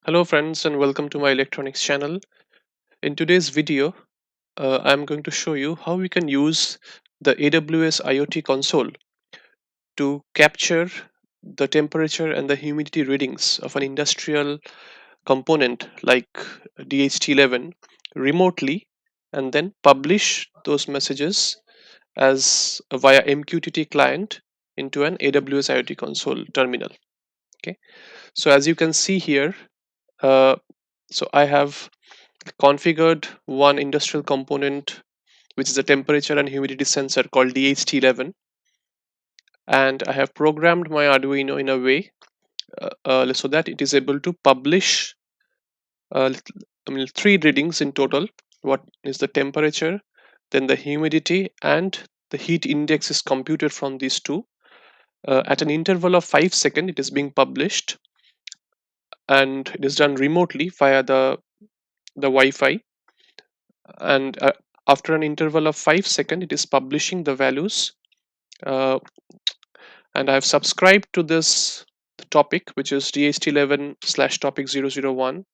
Hello friends and welcome to my electronics channel. In today's video, I'm going to show you how we can use the AWS IoT console to capture the temperature and the humidity readings of an industrial component like DHT11 remotely and then publish those messages as via MQTT client into an AWS IoT console terminal. Okay, so as you can see here, uh, I have configured one industrial component which is a temperature and humidity sensor called DHT11, and I have programmed my Arduino in a way so that it is able to publish uh, three readings in total. What is the temperature, then the humidity, and the heat index is computed from these two. At an interval of 5 seconds, it is being published, and it is done remotely via the Wi-Fi. And after an interval of 5 seconds, it is publishing the values. Uh, and I've subscribed to this topic, which is DHT11 slash topic 001.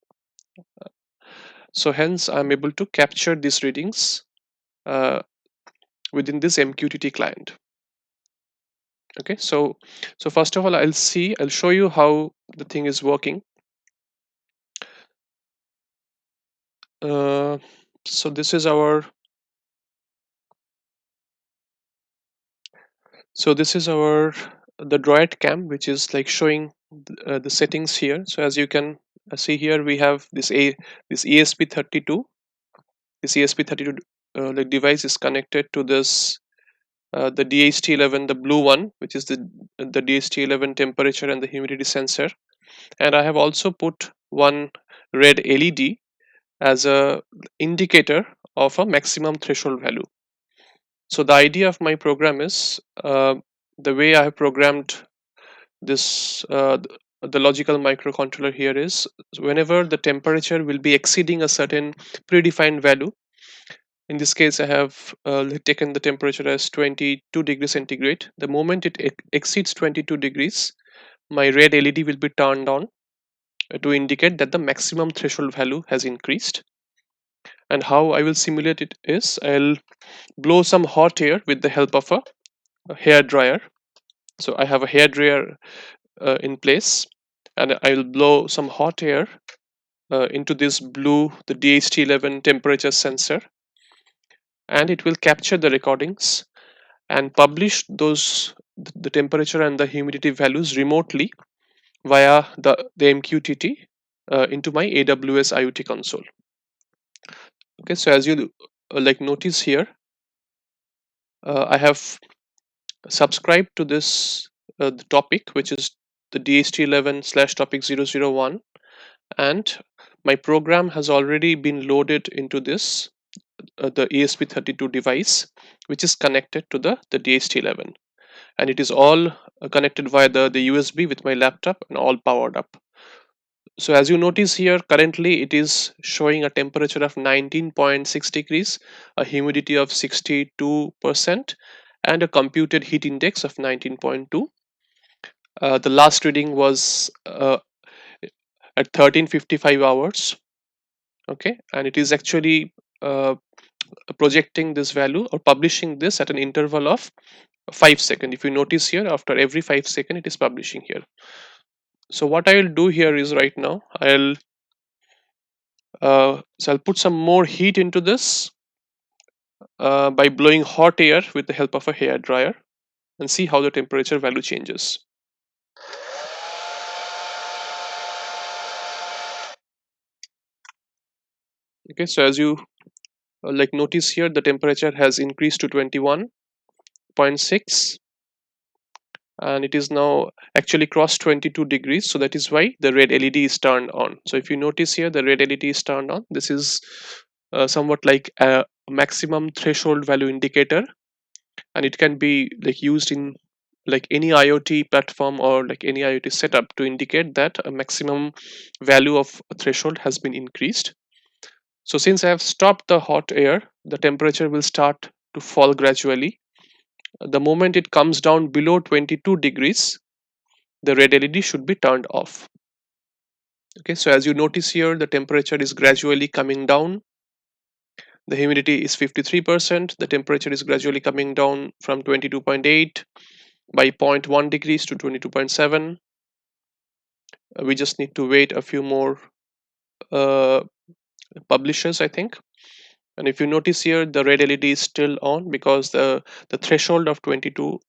So hence I'm able to capture these readings uh, within this MQTT client. Okay, so first of all, I'll show you how the thing is working. Uh, so this is our this is our the Droid cam, which is like showing the settings here. So as you can see here, we have this ESP32. This ESP32 like device is connected to this the DHT11, the blue one, which is the DHT11 temperature and the humidity sensor. And I have also put one red LED as a indicator of a maximum threshold value. So the idea of my program is the way I have programmed this the logical microcontroller here is whenever the temperature will be exceeding a certain predefined value. In this case, I have taken the temperature as 22 degrees centigrade. The moment it exceeds 22 degrees, my red LED will be turned on to indicate that the maximum threshold value has increased. And how I will simulate it is I'll blow some hot air with the help of a hair dryer. So I have a hair dryer in place, and I will blow some hot air into this the DHT11 temperature sensor, and it will capture the recordings and publish the temperature and the humidity values remotely via the MQTT into my AWS IoT console. Okay, so as you like notice here, I have subscribed to this the topic, which is the DHT11 slash topic 001, and my program has already been loaded into this the ESP32 device, which is connected to the DHT11, and it is all connected via the USB with my laptop and all powered up. So as you notice here, currently it is showing a temperature of 19.6 degrees, a humidity of 62%, and a computed heat index of 19.2. The last reading was at 13:55 hours. Okay, and it is actually projecting this value or publishing this at an interval of 5 seconds. If you notice here, after every 5 seconds, it is publishing here. So what I will do here is right now I'll put some more heat into this by blowing hot air with the help of a hair dryer and see how the temperature value changes. Okay, so as you like notice here, the temperature has increased to 21.6, and it is now actually crossed 22 degrees. So that is why the red LED is turned on. So if you notice here, the red LED is turned on. This is somewhat like a maximum threshold value indicator, and it can be like used in like any IoT platform or like any IoT setup to indicate that a maximum value of a threshold has been increased. So since I have stopped the hot air, the temperature will start to fall gradually. The moment it comes down below 22 degrees, the red LED should be turned off. Okay, so as you notice here, the temperature is gradually coming down. The humidity is 53%. The temperature is gradually coming down from 22.8 by zero point 0.1 degrees to 22.7. We just need to wait a few more uh, publishers, I think. And if you notice here, the red LED is still on because the threshold of 22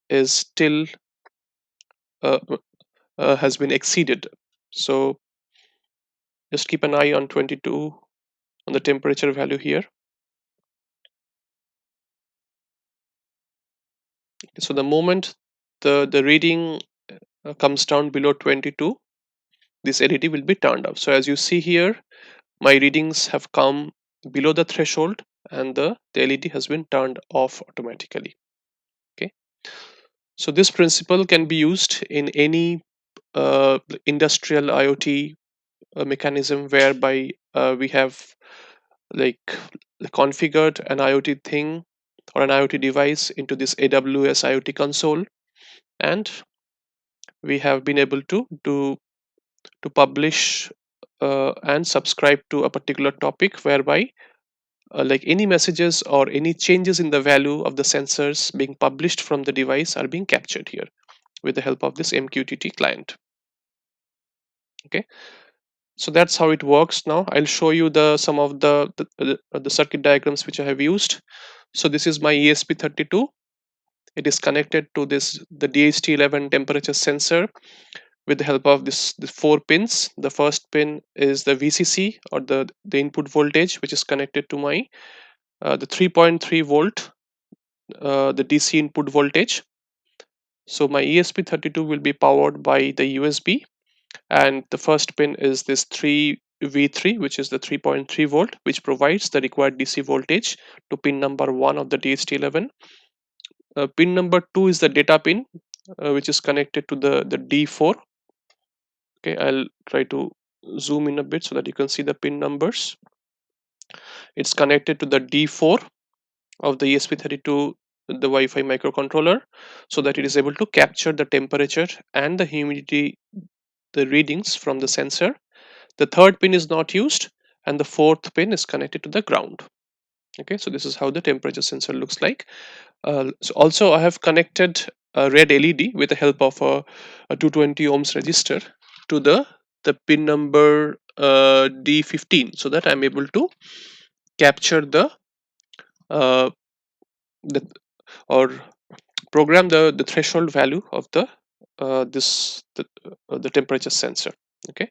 is still uh, has been exceeded. So just keep an eye on 22 on the temperature value here. So the moment the reading comes down below 22, this LED will be turned off. So as you see here, my readings have come below the threshold and the LED has been turned off automatically. Okay, so this principle can be used in any industrial IoT mechanism whereby we have like configured an IoT thing or an IoT device into this AWS IoT console, and we have been able to publish and subscribe to a particular topic whereby like any messages or any changes in the value of the sensors being published from the device are being captured here with the help of this MQTT client. Okay, so that's how it works. Now I'll show you the some of the circuit diagrams which I have used. So this is my ESP32. It is connected to this the DHT11 temperature sensor with the help of the four pins. The first pin is the VCC, or the input voltage, which is connected to my the 3.3 volt the DC input voltage. So my ESP32 will be powered by the USB, and the first pin is this 3V3, which is the 3.3 volt, which provides the required DC voltage to pin number 1 of the DHT11. Pin number 2 is the data pin, which is connected to the D4. Okay, I'll try to zoom in a bit so that you can see the pin numbers. It's connected to the D4 of the ESP32, the Wi-Fi microcontroller, so that it is able to capture the temperature and the humidity, the readings from the sensor. The third pin is not used, and the fourth pin is connected to the ground. Okay, so this is how the temperature sensor looks like. So also I have connected a red LED with the help of a 220 ohms resistor to the pin number D15, so that I'm able to capture uh, the or program the threshold value of the temperature sensor. Okay,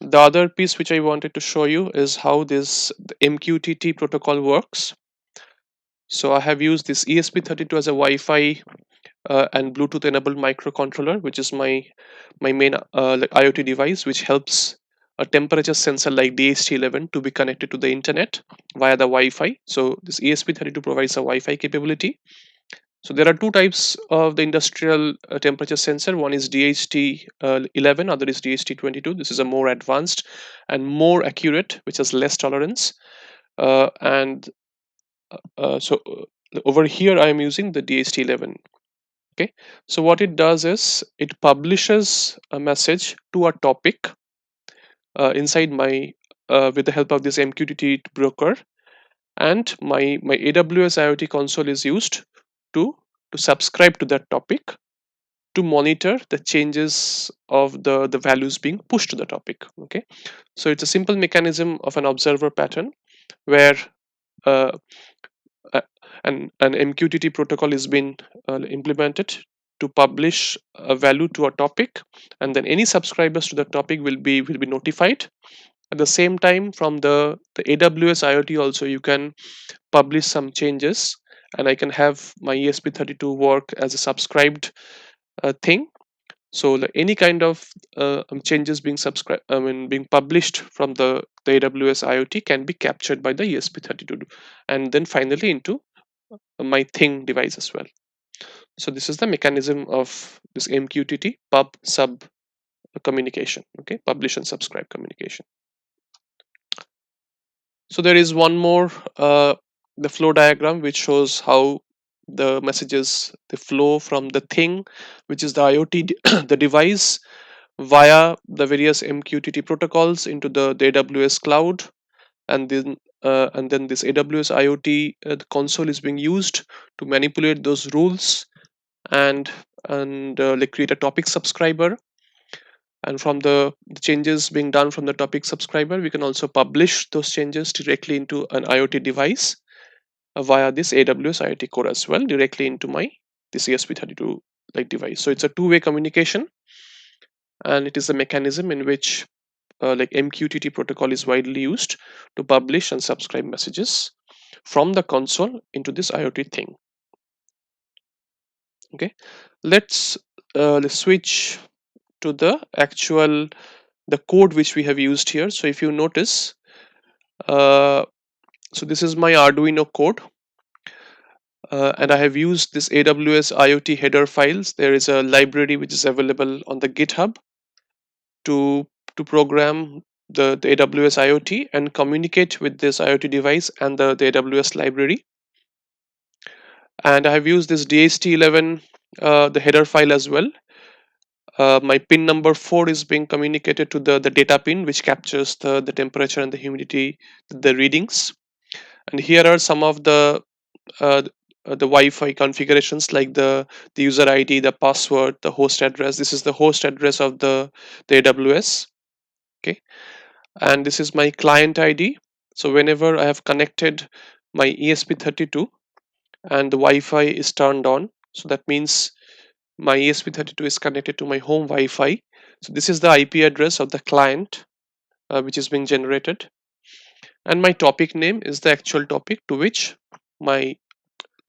the other piece which I wanted to show you is how this the MQTT protocol works. So I have used this ESP32 as a Wi-Fi and Bluetooth enabled microcontroller, which is my main like IoT device, which helps a temperature sensor like DHT11 to be connected to the internet via the Wi-Fi. So this ESP32 provides a Wi-Fi capability. So there are two types of the industrial temperature sensor. One is DHT11, other is DHT22. This is a more advanced and more accurate, which has less tolerance. And so over here, I am using the DHT11. Okay, so what it does is it publishes a message to a topic inside my with the help of this MQTT broker, and my AWS IoT console is used to to subscribe to that topic to monitor the changes of the values being pushed to the topic. Okay, so it's a simple mechanism of an observer pattern where uh, an MQTT protocol is being implemented to publish a value to a topic, and then any subscribers to the topic will be notified. At the same time, from the AWS IoT also, you can publish some changes, and I can have my ESP32 work as a subscribed thing. So like any kind of changes being subscribed, being published from the AWS IoT can be captured by the ESP32, and then finally into my thing device as well. So this is the mechanism of this MQTT pub sub communication. Okay, publish and subscribe communication. So there is one more the flow diagram which shows how the messages they flow from the thing, which is the IoT the device, via the various MQTT protocols into the AWS cloud, and then this AWS IoT console is being used to manipulate those rules and like create a topic subscriber. And from the changes being done from the topic subscriber, we can also publish those changes directly into an IoT device via this AWS IoT core as well, directly into my this ESP32 like device. So it's a two-way communication, and it is a mechanism in which like MQTT protocol is widely used to publish and subscribe messages from the console into this IoT thing. Okay, let's switch to the actual the code which we have used here. So if you notice, uh, so this is my Arduino code, and I have used this AWS IoT header files. There is a library which is available on the GitHub to program the AWS IoT and communicate with this IoT device and the AWS library. And I have used this DHT11 the header file as well. My pin number 4 is being communicated to the data pin, which captures the temperature and the humidity, the readings. And here are some of uh, the Wi-Fi configurations, like the user ID, the password, the host address. This is the host address of the AWS. Okay, and this is my client ID. So whenever I have connected my ESP32 and the Wi-Fi is turned on, so that means my ESP32 is connected to my home Wi-Fi. So this is the IP address of the client which is being generated, and my topic name is the actual topic to which my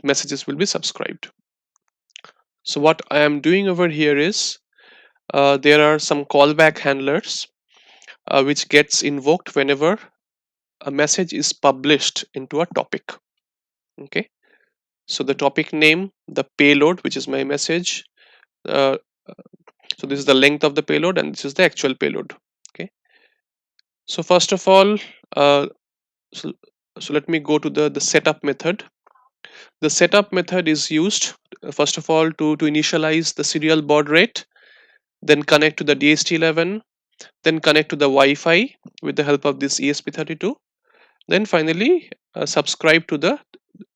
messages will be subscribed. So what I am doing over here is there are some callback handlers which gets invoked whenever a message is published into a topic. Okay, so the topic name, the payload, which is my message. Uh, so this is the length of the payload, and this is the actual payload. Okay, so first of all, uh, so, so let me go to the setup method. The setup method is used first of all to initialize the serial baud rate, then connect to the DHT11, then connect to the Wi-Fi with the help of this ESP32, then finally subscribe to the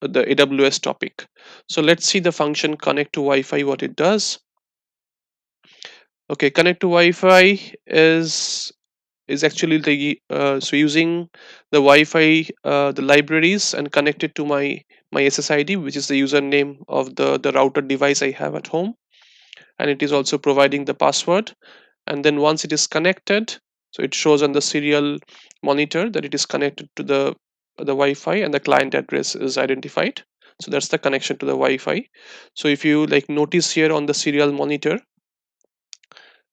AWS topic. So let's see the function connect to Wi-Fi, what it does. Okay, connect to Wi-Fi is actually the so using the Wi-Fi the libraries and connect it to my SSID, which is the username of the router device I have at home, and it is also providing the password. And then once it is connected, so it shows on the serial monitor that it is connected to the Wi-Fi and the client address is identified. So that's the connection to the Wi-Fi. So if you like notice here on the serial monitor,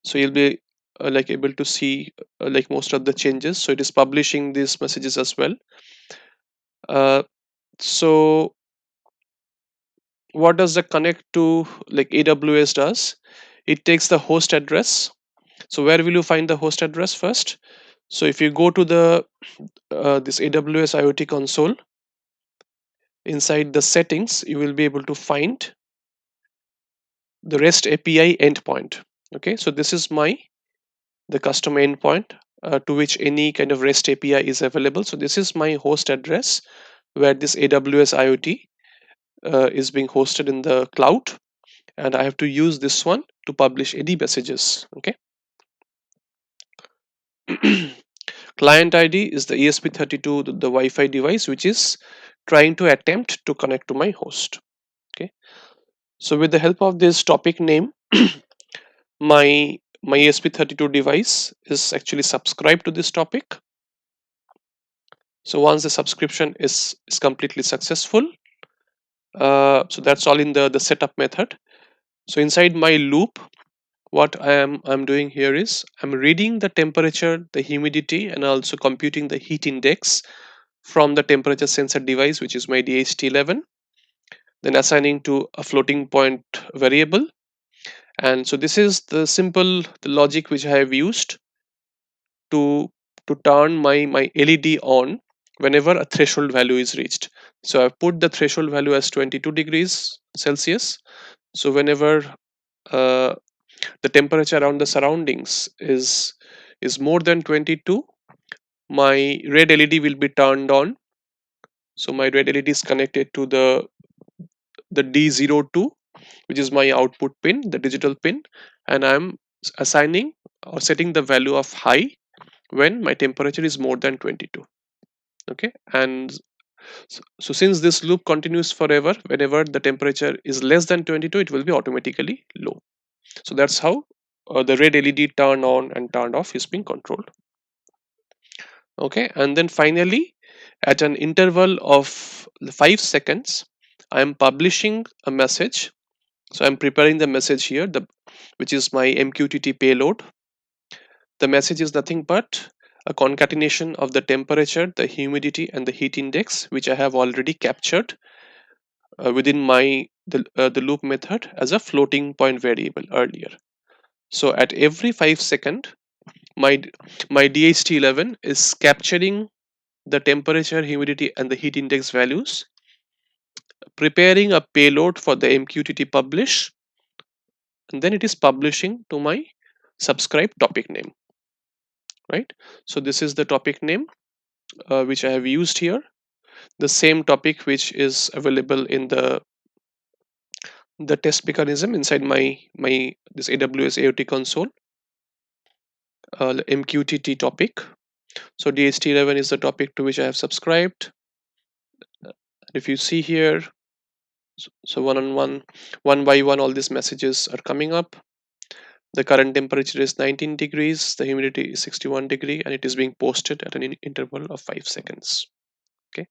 so you'll be like able to see like most of the changes. So it is publishing these messages as well. So what does the connect to like AWS does? It takes the host address. So where will you find the host address first? So if you go to the this AWS IoT console, inside the settings you will be able to find the REST API endpoint. Okay, so this is the custom endpoint to which any kind of REST API is available. So this is my host address where this AWS IoT is being hosted in the cloud, and I have to use this one to publish any messages. Okay. Client ID is the ESP32, the Wi-Fi device which is trying to attempt to connect to my host. Okay, so with the help of this topic name, my ESP32 device is actually subscribed to this topic. So once the subscription is completely successful, so that's all in the setup method. So inside my loop, what I'm doing here is I'm reading the temperature, the humidity, and also computing the heat index from the temperature sensor device, which is my DHT11, then assigning to a floating point variable. And so this is the simple the logic which I have used to turn my LED on whenever a threshold value is reached. So I've put the threshold value as 22 degrees Celsius. So whenever uh, the temperature around the surroundings is more than 22, my red LED will be turned on. So my red LED is connected to the D02, which is my output pin, the digital pin, and I'm assigning or setting the value of high when my temperature is more than 22. Okay, and so since this loop continues forever, whenever the temperature is less than 22, it will be automatically low. So that's how the red LED turn on and turned off is being controlled. Okay, and then finally, at an interval of 5 seconds, I am publishing a message. So I'm preparing the message here, which is my MQTT payload. The message is nothing but a concatenation of the temperature, the humidity, and the heat index, which I have already captured within the loop method as a floating point variable earlier. So at every 5 second, my my DHT11 is capturing the temperature, humidity, and the heat index values, preparing a payload for the MQTT publish, and then it is publishing to my subscribe topic name. Right. So this is the topic name which I have used here. The same topic which is available in the test mechanism inside my this AWS IoT console, MQTT topic. So DHT11 is the topic to which I have subscribed. If you see here, so one by one, all these messages are coming up. The current temperature is 19 degrees, the humidity is 61 degree, and it is being posted at an interval of 5 seconds. Okay.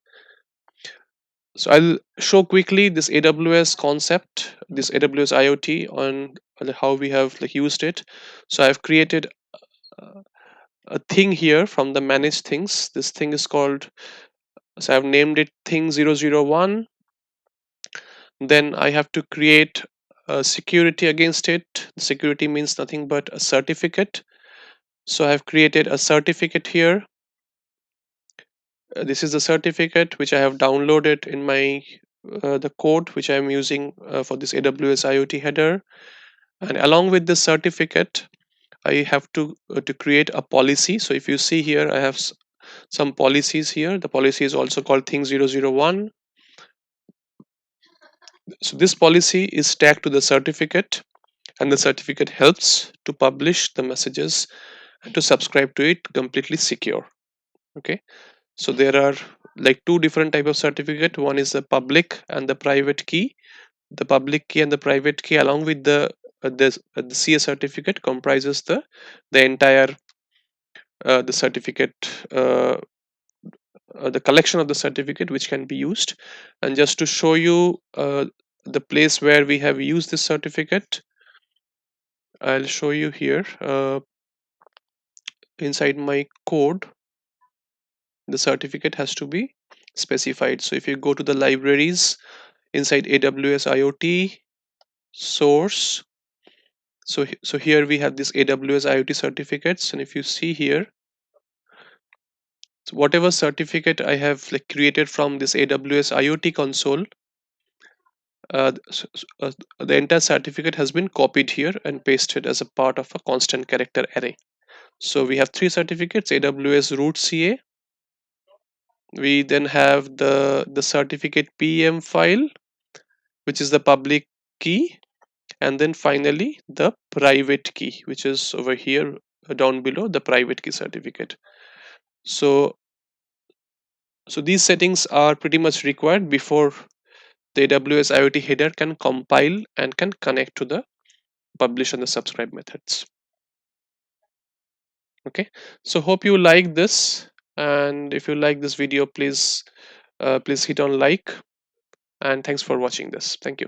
So I'll show quickly this AWS concept, this AWS IoT on how we have like used it. So I've created uh, a thing here from the manage things. This thing is called, so I've named it thing001. Then I have to create a security against it. Security means nothing but a certificate. So I've created a certificate here. This is the certificate which I have downloaded in my the code which I am using for this AWS IoT header. And along with this certificate, I have to create a policy. So if you see here, I have some policies here. The policy is also called thing001. So this policy is tagged to the certificate, and the certificate helps to publish the messages and to subscribe to it completely secure. Okay, so there are like two different type of certificate. One is the public and the private key. The public key and the private key, along with the CS certificate, comprises the entire the certificate, the collection of the certificate which can be used. And just to show you the place where we have used this certificate, I'll show you here inside my code. The certificate has to be specified. So if you go to the libraries inside AWS IoT source, so here we have this AWS IoT certificates, and if you see here, so whatever certificate I have like created from this AWS IoT console, the entire certificate has been copied here and pasted as a part of a constant character array. So we have three certificates: AWS root CA. We then have the certificate PEM file, which is the public key, and then finally the private key, which is over here down below, the private key certificate. So so these settings are pretty much required before the AWS IoT header can compile and can connect to the publish and the subscribe methods. Okay, so hope you like this, and if you like this video, please please hit on like, and thanks for watching this. Thank you.